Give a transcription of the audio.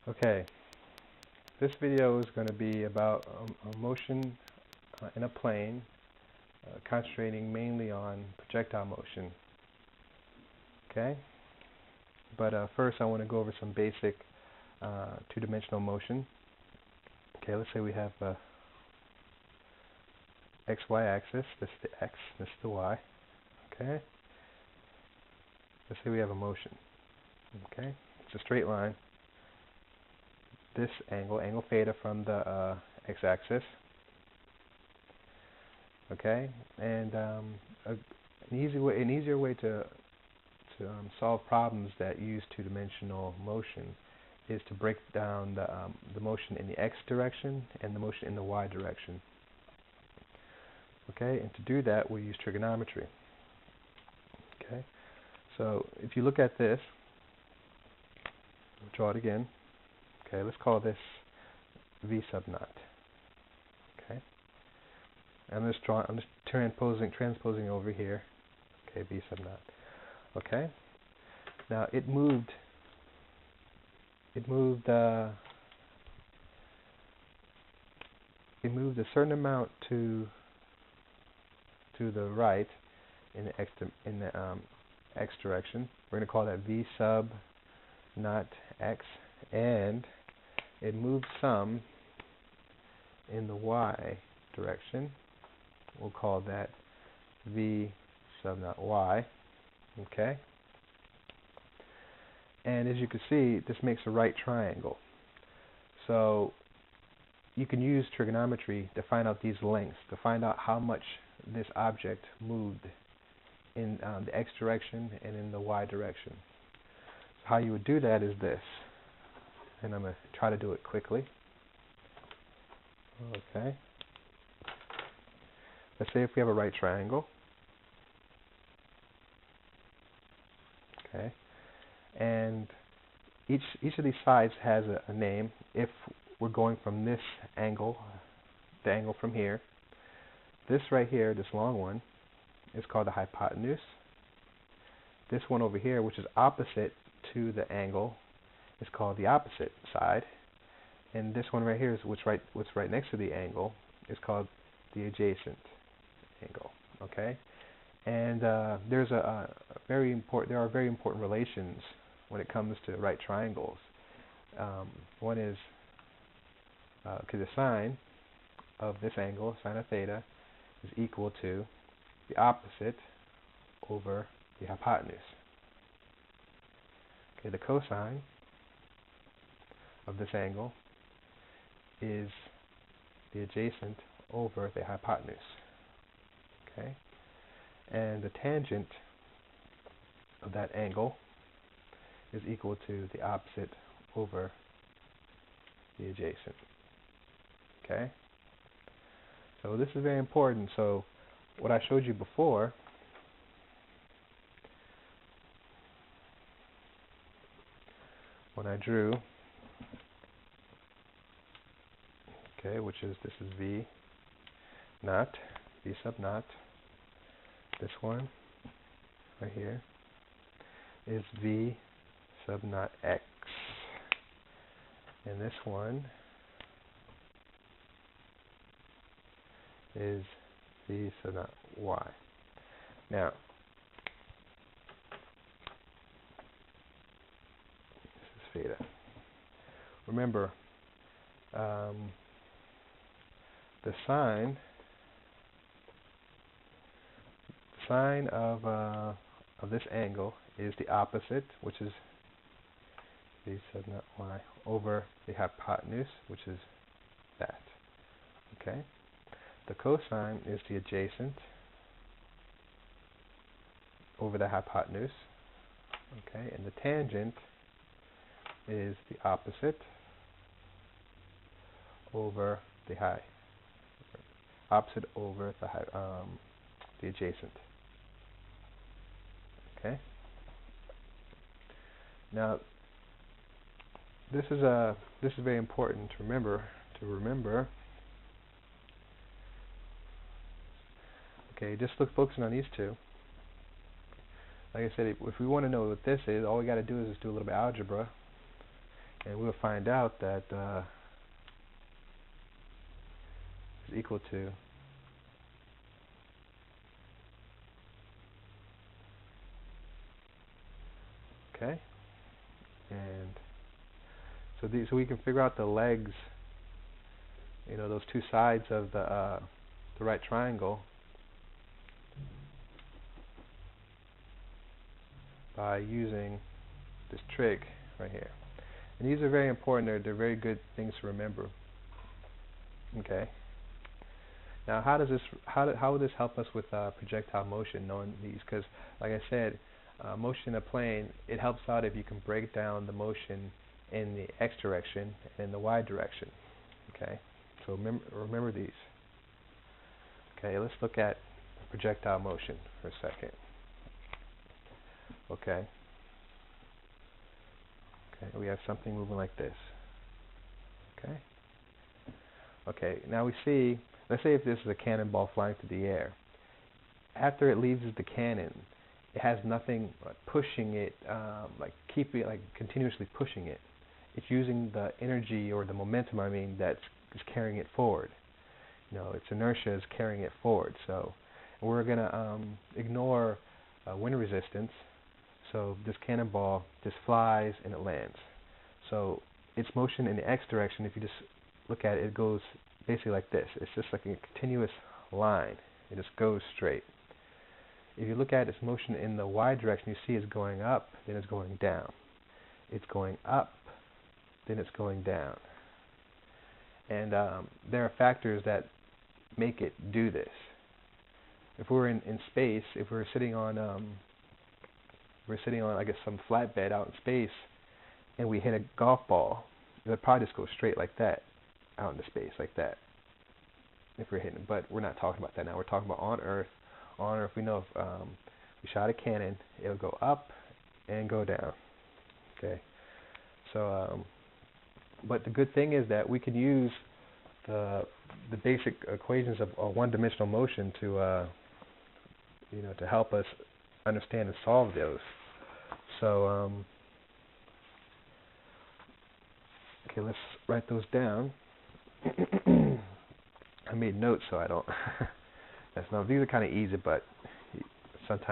Okay, this video is going to be about a motion in a plane, concentrating mainly on projectile motion. Okay, but first I want to go over some basic two-dimensional motion. Okay, let's say we have a XY axis, this is the X, this is the Y. Okay, let's say we have a motion. Okay, it's a straight line. This angle theta from the x-axis. Okay, and an easier way to solve problems that use two-dimensional motion is to break down the motion in the x direction and the motion in the y direction. Okay, and to do that we use trigonometry. Okay, so if you look at this, we'll draw it again. Okay, let's call this V sub naught. Okay, I'm just transposing over here. Okay, V sub naught. Okay, now it moved a certain amount to the right in the x direction. We're going to call that V sub naught x, and it moves some in the y direction. We'll call that V sub naught y. Okay? And as you can see, this makes a right triangle. So you can use trigonometry to find out these lengths, to find out how much this object moved in the x direction and in the y direction. So how you would do that is this. And I'm going to try to do it quickly. Okay. Let's say if we have a right triangle. Okay. And each of these sides has a name. If we're going from this angle, the angle from here, this right here, this long one, is called the hypotenuse. This one over here, which is opposite to the angle, is called the opposite side, and this one right here is what's right next to the angle is called the adjacent angle. Okay, and there are very important relations when it comes to right triangles. One is the sine of this angle, sine of theta, is equal to the opposite over the hypotenuse. Okay, the cosine of this angle is the adjacent over the hypotenuse. Okay, and the tangent of that angle is equal to the opposite over the adjacent. Okay, so this is very important. So what I showed you before, when I drew, okay, this is V naught, V sub naught. This one right here is V sub naught x, and this one is V sub naught y. Now, this is theta. Remember, the sine of this angle is the opposite, which is V sub naught y, over the hypotenuse, which is that. Okay. The cosine is the adjacent over the hypotenuse. Okay, and the tangent is the opposite over the the adjacent. Okay. Now, this is very important to remember. Okay, just focusing on these two. Like I said, if we want to know what this is, all we got to do is just do a little bit of algebra, and we'll find out that is equal to okay, and so we can figure out the legs, you know, those two sides of the right triangle by using this trick right here. And these are very important. They're very good things to remember. Okay. Now, how will this help us with projectile motion, knowing these? Because, like I said, motion in a plane, it helps out if you can break down the motion in the x direction and the y direction. Okay. So remember these. Okay. Let's look at projectile motion for a second. Okay. Okay. We have something moving like this. Okay. Okay. Now we see. Let's say if this is a cannonball flying through the air. After it leaves the cannon, it has nothing pushing it, continuously pushing it. It's using the energy or the momentum, that's carrying it forward. You know, its inertia is carrying it forward. So we're going to ignore wind resistance. So this cannonball just flies and it lands. So its motion in the x direction, if you just look at it, it goes basically like this. It's just like a continuous line. It just goes straight. If you look at its motion in the y direction, you see it's going up, then it's going down. It's going up, then it's going down. And there are factors that make it do this. If we're in space, if we're sitting on I guess some flatbed out in space, and we hit a golf ball, it would probably just go straight like that, out into space like that. If we're hitting, but we're not talking about that now. We're talking about on Earth. On Earth, we know if we shot a cannon, it'll go up and go down. Okay. So, but the good thing is that we can use the basic equations of one-dimensional motion to to help us understand and solve those. So, okay, let's write those down. I made notes so I don't. These are kind of easy, but sometimes.